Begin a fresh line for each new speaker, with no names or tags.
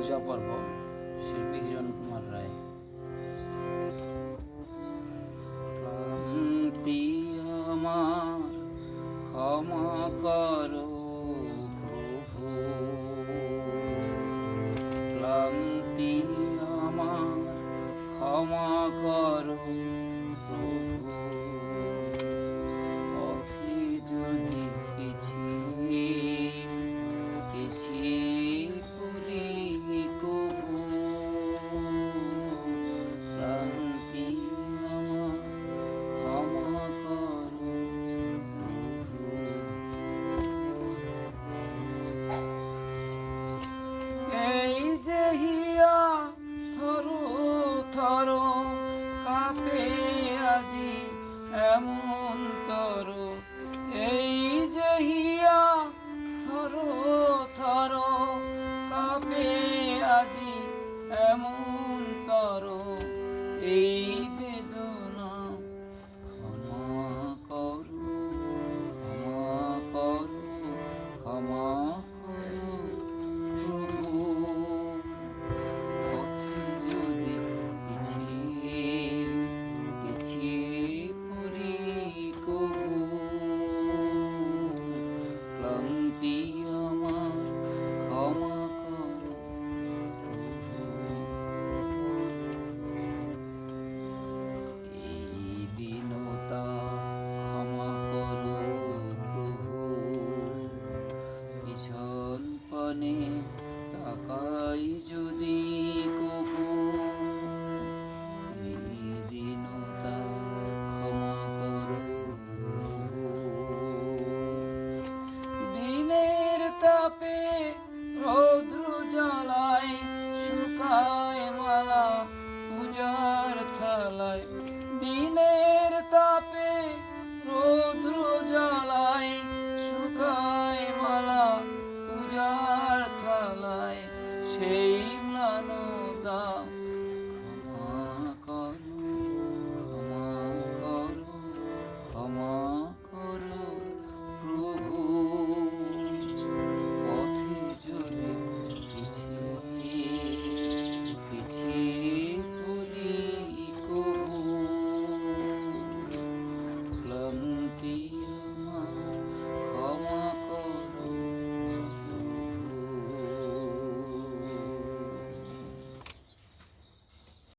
পূজা পর্ব, শিল্পী হিরণ কুমার রায়। ক্লান্তি আমার ক্ষমা করো প্রভু, ক্লান্তি আমার ক্ষমা করো প্রভু, পথে যদি পিছিয়ে পড়ি কভু, ক্লান্তি আমার ক্ষমা করো প্রভু। এই যে হিয়া থরো থরো কাঁপে আজি এমন তর, এই যে হিয়া থরো থরো কাঁপে আজি এমন তর, এই বেদনা ক্ষমা করো, ক্ষমা করো, ক্ষমা করো প্রভু, পথে যদি পিছিয়ে পড়ি কভু, ক্লান্তি আমার ক্ষমা করো প্রভু। এই দীনতা ক্ষমা করো প্রভু, পিছন পানে তাকাই যদি কভু, এই দীনতা ক্ষমা করো প্রভু। দিনের তাপে রৌদ্র জ্বালায় শুকায় মালা পূজার থালায়, দিনের